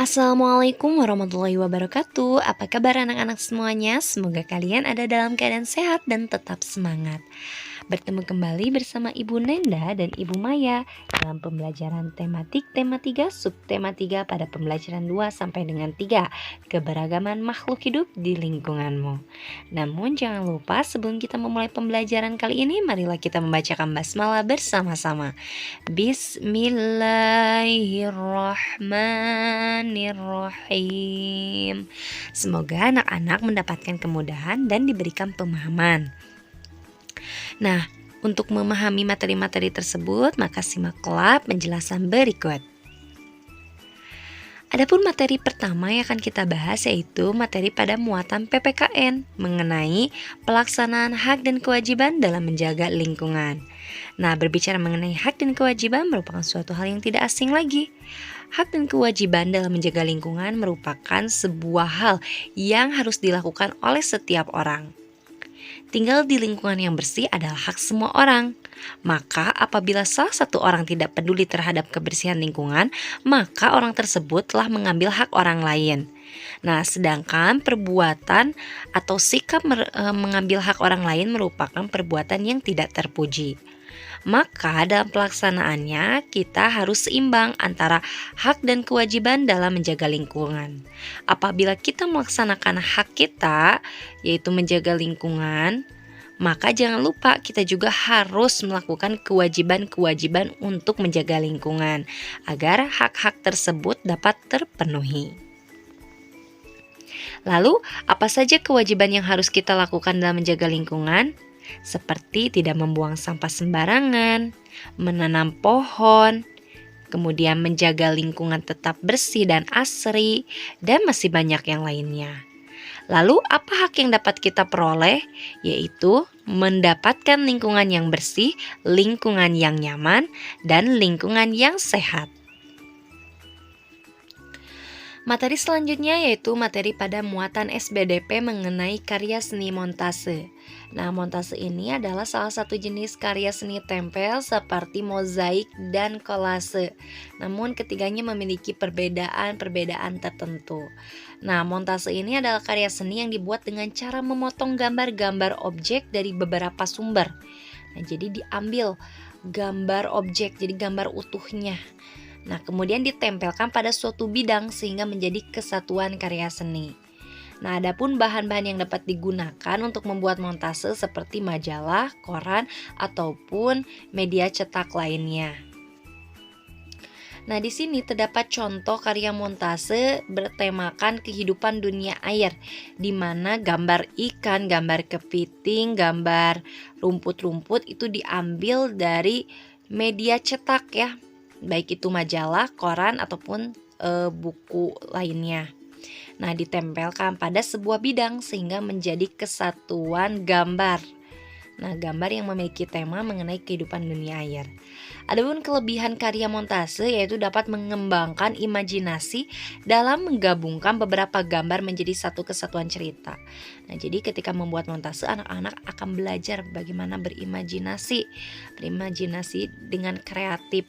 Assalamualaikum warahmatullahi wabarakatuh. Apa kabar anak-anak semuanya? Semoga kalian ada dalam keadaan sehat dan tetap semangat. Bertemu kembali bersama Ibu Nenda dan Ibu Maya dalam pembelajaran tematik tema 3 subtema 3 pada pembelajaran 2 sampai dengan 3, keberagaman makhluk hidup di lingkunganmu. Namun jangan lupa sebelum kita memulai pembelajaran kali ini, marilah kita membacakan basmalah bersama-sama. Bismillahirrahmanirrahim. Semoga anak-anak mendapatkan kemudahan dan diberikan pemahaman. Nah, untuk memahami materi-materi tersebut, maka simaklah penjelasan berikut. Adapun materi pertama yang akan kita bahas yaitu materi pada muatan PPKN mengenai pelaksanaan hak dan kewajiban dalam menjaga lingkungan. Nah, berbicara mengenai hak dan kewajiban merupakan suatu hal yang tidak asing lagi. Hak dan kewajiban dalam menjaga lingkungan merupakan sebuah hal yang harus dilakukan oleh setiap orang. Tinggal di lingkungan yang bersih adalah hak semua orang. Maka apabila salah satu orang tidak peduli terhadap kebersihan lingkungan, maka orang tersebut telah mengambil hak orang lain. Nah, sedangkan perbuatan atau sikap mengambil hak orang lain merupakan perbuatan yang tidak terpuji. Maka dalam pelaksanaannya kita harus seimbang antara hak dan kewajiban dalam menjaga lingkungan. Apabila kita melaksanakan hak kita, yaitu menjaga lingkungan, maka jangan lupa kita juga harus melakukan kewajiban-kewajiban untuk menjaga lingkungan agar hak-hak tersebut dapat terpenuhi. Lalu, apa saja kewajiban yang harus kita lakukan dalam menjaga lingkungan? Seperti tidak membuang sampah sembarangan, menanam pohon, kemudian menjaga lingkungan tetap bersih dan asri, dan masih banyak yang lainnya. Lalu apa hak yang dapat kita peroleh? Yaitu mendapatkan lingkungan yang bersih, lingkungan yang nyaman, dan lingkungan yang sehat. Materi selanjutnya yaitu materi pada muatan SBDP mengenai karya seni montase. Nah, montase ini adalah salah satu jenis karya seni tempel seperti mozaik dan kolase. Namun ketiganya memiliki perbedaan-perbedaan tertentu. Nah, montase ini adalah karya seni yang dibuat dengan cara memotong gambar-gambar objek dari beberapa sumber. Nah, jadi diambil gambar objek, jadi gambar utuhnya. Nah, kemudian ditempelkan pada suatu bidang sehingga menjadi kesatuan karya seni. Nah, adapun bahan-bahan yang dapat digunakan untuk membuat montase seperti majalah, koran, ataupun media cetak lainnya. Nah, di sini terdapat contoh karya montase bertemakan kehidupan dunia air, di mana gambar ikan, gambar kepiting, gambar rumput-rumput itu diambil dari media cetak ya. Baik itu majalah, koran, ataupun buku lainnya. Nah, ditempelkan pada sebuah bidang sehingga menjadi kesatuan gambar. Nah, gambar yang memiliki tema mengenai kehidupan dunia air. Adapun kelebihan karya montase yaitu dapat mengembangkan imajinasi dalam menggabungkan beberapa gambar menjadi satu kesatuan cerita. Nah, jadi ketika membuat montase, anak-anak akan belajar bagaimana berimajinasi dengan kreatif,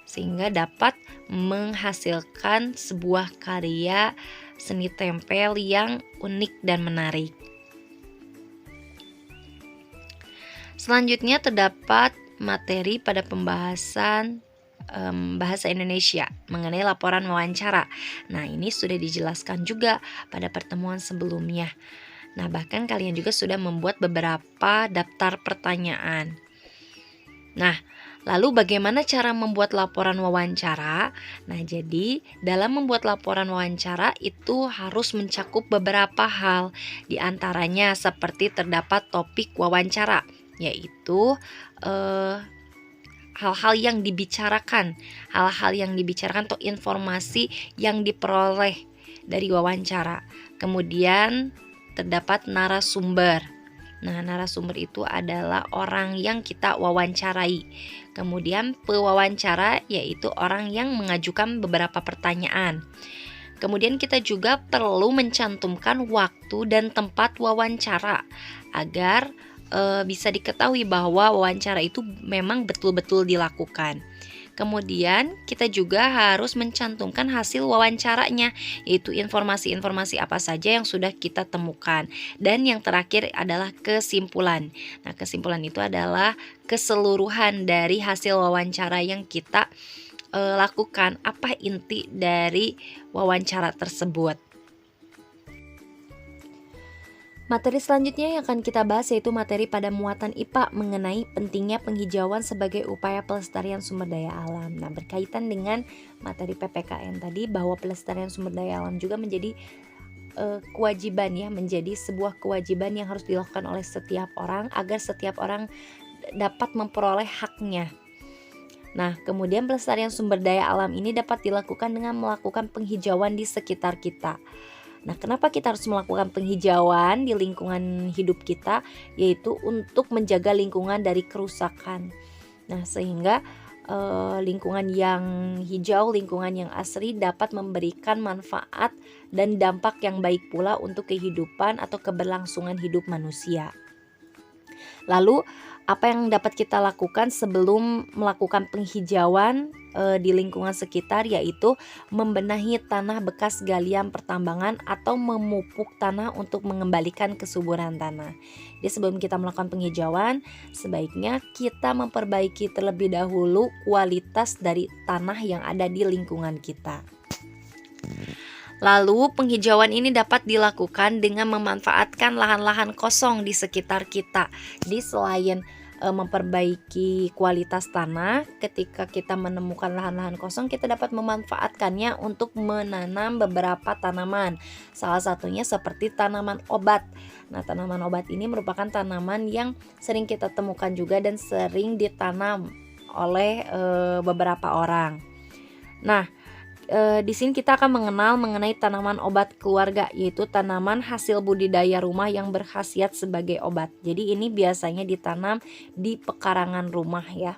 sehingga dapat menghasilkan sebuah karya seni tempel yang unik dan menarik. Selanjutnya terdapat materi pada pembahasan bahasa Indonesia mengenai laporan wawancara. Nah, ini sudah dijelaskan juga pada pertemuan sebelumnya. Nah, bahkan kalian juga sudah membuat beberapa daftar pertanyaan. Nah, lalu bagaimana cara membuat laporan wawancara? Nah, jadi dalam membuat laporan wawancara itu harus mencakup beberapa hal. Di antaranya seperti terdapat topik wawancara, yaitu hal-hal yang dibicarakan atau informasi yang diperoleh dari wawancara. Kemudian terdapat narasumber. Nah, narasumber itu adalah orang yang kita wawancarai. Kemudian pewawancara yaitu orang yang mengajukan beberapa pertanyaan. Kemudian kita juga perlu mencantumkan waktu dan tempat wawancara agar bisa diketahui bahwa wawancara itu memang betul-betul dilakukan. Kemudian kita juga harus mencantumkan hasil wawancaranya, yaitu informasi-informasi apa saja yang sudah kita temukan. Dan yang terakhir adalah kesimpulan. Nah, kesimpulan itu adalah keseluruhan dari hasil wawancara yang kita lakukan, apa inti dari wawancara tersebut. Materi selanjutnya yang akan kita bahas yaitu materi pada muatan IPA mengenai pentingnya penghijauan sebagai upaya pelestarian sumber daya alam. Nah, berkaitan dengan materi PPKN tadi bahwa pelestarian sumber daya alam juga menjadi kewajiban ya, menjadi sebuah kewajiban yang harus dilakukan oleh setiap orang agar setiap orang dapat memperoleh haknya. Nah, kemudian pelestarian sumber daya alam ini dapat dilakukan dengan melakukan penghijauan di sekitar kita. Nah, kenapa kita harus melakukan penghijauan di lingkungan hidup kita? Yaitu untuk menjaga lingkungan dari kerusakan. Nah, sehingga lingkungan yang hijau, lingkungan yang asri dapat memberikan manfaat dan dampak yang baik pula untuk kehidupan atau keberlangsungan hidup manusia. Lalu, apa yang dapat kita lakukan sebelum melakukan penghijauan di lingkungan sekitar, yaitu membenahi tanah bekas galian pertambangan atau memupuk tanah untuk mengembalikan kesuburan tanah. Jadi sebelum kita melakukan penghijauan, sebaiknya kita memperbaiki terlebih dahulu kualitas dari tanah yang ada di lingkungan kita. Lalu penghijauan ini dapat dilakukan dengan memanfaatkan lahan-lahan kosong di sekitar kita. Jadi selain memperbaiki kualitas tanah, ketika kita menemukan lahan-lahan kosong, kita dapat memanfaatkannya untuk menanam beberapa tanaman. Salah satunya seperti tanaman obat. Nah, tanaman obat ini merupakan tanaman yang sering kita temukan juga dan sering ditanam oleh beberapa orang. Nah, di sini kita akan mengenal mengenai tanaman obat keluarga, yaitu tanaman hasil budidaya rumah yang berkhasiat sebagai obat. Jadi ini biasanya ditanam di pekarangan rumah ya.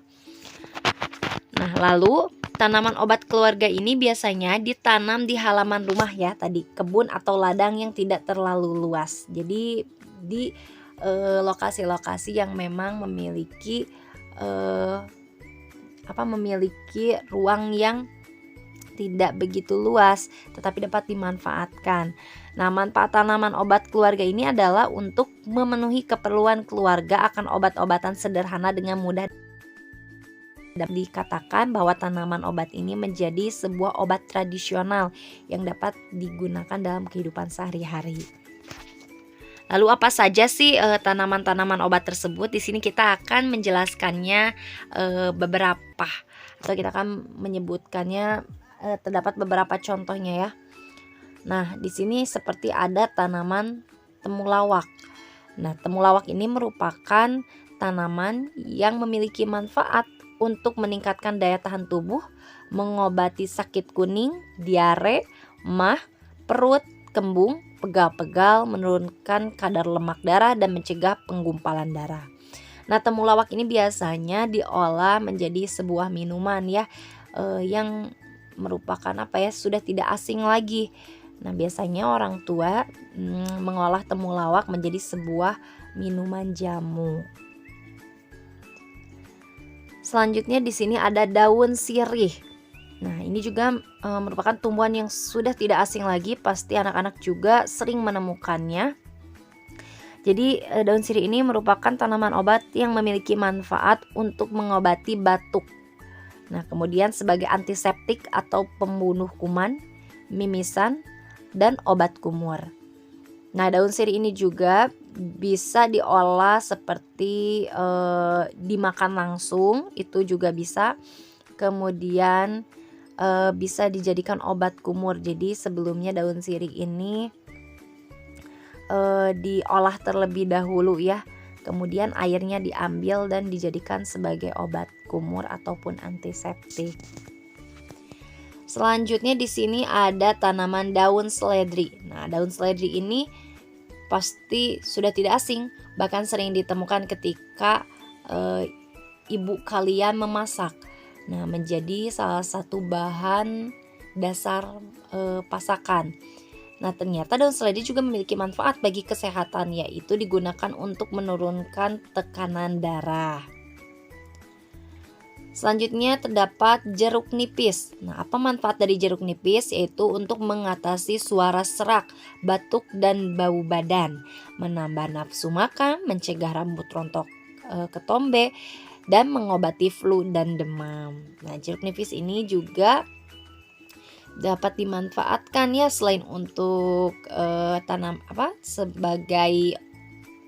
Nah, lalu tanaman obat keluarga ini biasanya ditanam di halaman rumah ya, tadi kebun atau ladang yang tidak terlalu luas. Jadi di lokasi-lokasi yang memang memiliki memiliki ruang yang tidak begitu luas tetapi dapat dimanfaatkan. Nah, manfaat tanaman obat keluarga ini adalah untuk memenuhi keperluan keluarga akan obat-obatan sederhana dengan mudah. Dikatakan bahwa tanaman obat ini menjadi sebuah obat tradisional yang dapat digunakan dalam kehidupan sehari-hari. Lalu apa saja sih tanaman-tanaman obat tersebut? Di sini kita akan menjelaskannya beberapa, atau kita akan menyebutkannya. Terdapat beberapa contohnya ya. Nah, di sini seperti ada tanaman temulawak. Nah, temulawak ini merupakan tanaman yang memiliki manfaat untuk meningkatkan daya tahan tubuh, mengobati sakit kuning, diare, mah, perut, kembung, pegal-pegal, menurunkan kadar lemak darah dan mencegah penggumpalan darah. Nah, temulawak ini biasanya diolah menjadi sebuah minuman ya, yang merupakan sudah tidak asing lagi. Nah, biasanya orang tua mengolah temulawak menjadi sebuah minuman jamu. Selanjutnya di sini ada daun sirih. Nah, ini juga merupakan tumbuhan yang sudah tidak asing lagi, pasti anak-anak juga sering menemukannya. Jadi daun sirih ini merupakan tanaman obat yang memiliki manfaat untuk mengobati batuk. Nah, kemudian sebagai antiseptik atau pembunuh kuman, mimisan, dan obat kumur. Nah, daun sirih ini juga bisa diolah seperti dimakan langsung, itu juga bisa. Kemudian bisa dijadikan obat kumur. Jadi sebelumnya daun sirih ini diolah terlebih dahulu ya. Kemudian airnya diambil dan dijadikan sebagai obat kumur ataupun antiseptik. Selanjutnya di sini ada tanaman daun seledri. Nah, daun seledri ini pasti sudah tidak asing, bahkan sering ditemukan ketika ibu kalian memasak. Nah, menjadi salah satu bahan dasar pasakan. Nah, ternyata daun seledri juga memiliki manfaat bagi kesehatan, yaitu digunakan untuk menurunkan tekanan darah. Selanjutnya terdapat jeruk nipis. Nah, apa manfaat dari jeruk nipis? Yaitu untuk mengatasi suara serak, batuk, dan bau badan, menambah nafsu makan, mencegah rambut rontok ketombe, dan mengobati flu dan demam. Nah, jeruk nipis ini juga dapat dimanfaatkan ya selain untuk sebagai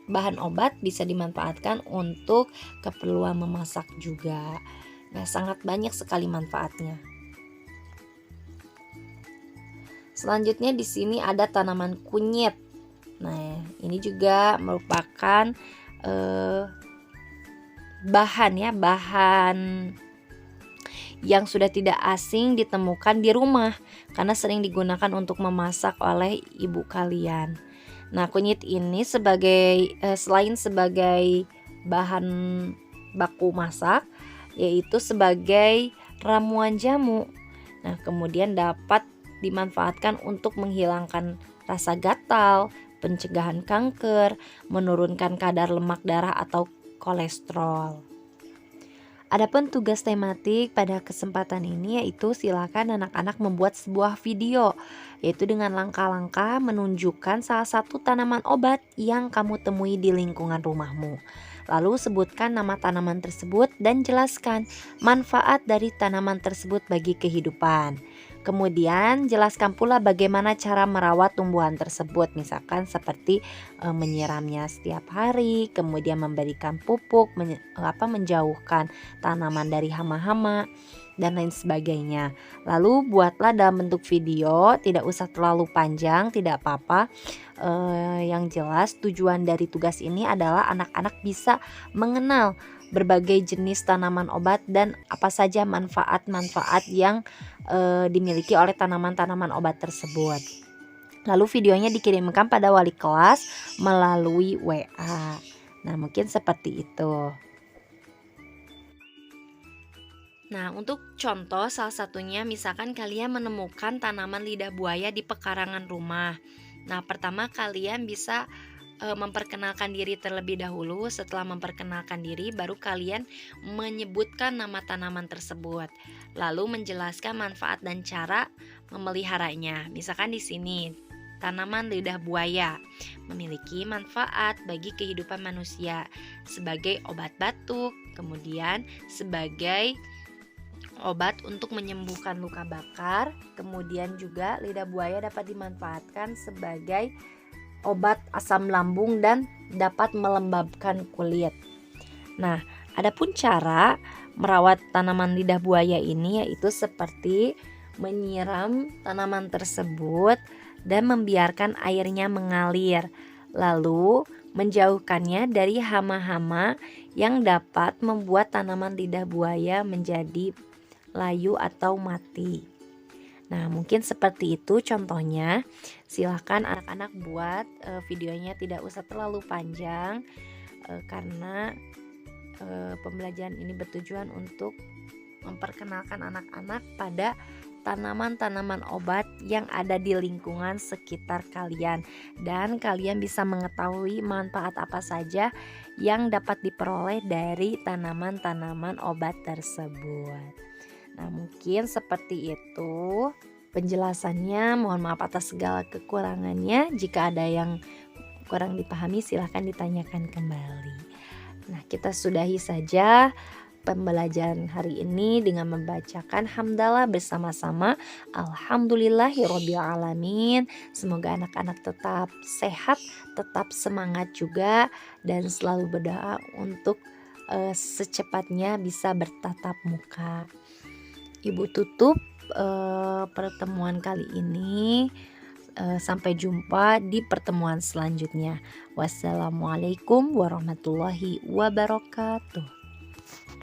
bahan obat, bisa dimanfaatkan untuk keperluan memasak juga. Nah, sangat banyak sekali manfaatnya. Selanjutnya di sini ada tanaman kunyit. Nah, ini juga merupakan bahan yang sudah tidak asing ditemukan di rumah karena sering digunakan untuk memasak oleh ibu kalian. Nah, kunyit ini selain sebagai bahan baku masak, yaitu sebagai ramuan jamu. Nah, kemudian dapat dimanfaatkan untuk menghilangkan rasa gatal, pencegahan kanker, menurunkan kadar lemak darah atau kolesterol. Adapun tugas tematik pada kesempatan ini yaitu silakan anak-anak membuat sebuah video, yaitu dengan langkah-langkah menunjukkan salah satu tanaman obat yang kamu temui di lingkungan rumahmu. Lalu sebutkan nama tanaman tersebut dan jelaskan manfaat dari tanaman tersebut bagi kehidupan. Kemudian jelaskan pula bagaimana cara merawat tumbuhan tersebut, misalkan seperti menyiramnya setiap hari, kemudian memberikan pupuk, menjauhkan tanaman dari hama-hama dan lain sebagainya. Lalu buatlah dalam bentuk video, tidak usah terlalu panjang, tidak apa-apa. Yang jelas tujuan dari tugas ini adalah anak-anak bisa mengenal berbagai jenis tanaman obat dan apa saja manfaat-manfaat yang dimiliki oleh tanaman-tanaman obat tersebut. Lalu videonya dikirimkan pada wali kelas melalui WA. Nah, mungkin seperti itu. Nah, untuk contoh salah satunya misalkan kalian menemukan tanaman lidah buaya di pekarangan rumah. Nah, pertama kalian bisa memperkenalkan diri terlebih dahulu. Setelah memperkenalkan diri, baru kalian menyebutkan nama tanaman tersebut. Lalu menjelaskan manfaat dan cara memeliharanya. Misalkan di sini, tanaman lidah buaya memiliki manfaat bagi kehidupan manusia sebagai obat batuk, kemudian sebagai obat untuk menyembuhkan luka bakar, kemudian juga lidah buaya dapat dimanfaatkan sebagai obat asam lambung dan dapat melembabkan kulit. Nah, adapun cara merawat tanaman lidah buaya ini yaitu seperti menyiram tanaman tersebut dan membiarkan airnya mengalir, lalu menjauhkannya dari hama-hama yang dapat membuat tanaman lidah buaya menjadi layu atau mati. Nah, mungkin seperti itu contohnya. Silahkan anak-anak buat videonya, tidak usah terlalu panjang karena pembelajaran ini bertujuan untuk memperkenalkan anak-anak pada tanaman-tanaman obat yang ada di lingkungan sekitar kalian, dan kalian bisa mengetahui manfaat apa saja yang dapat diperoleh dari tanaman-tanaman obat tersebut. Nah, mungkin seperti itu penjelasannya. Mohon maaf atas segala kekurangannya. Jika ada yang kurang dipahami, silahkan ditanyakan kembali. Nah, kita sudahi saja pembelajaran hari ini dengan membacakan hamdalah bersama-sama. Alhamdulillahirabbil alamin. Semoga anak-anak tetap sehat, tetap semangat juga, dan selalu berdoa untuk secepatnya bisa bertatap muka. Ibu tutup pertemuan kali ini. Sampai jumpa di pertemuan selanjutnya. Wassalamualaikum warahmatullahi wabarakatuh.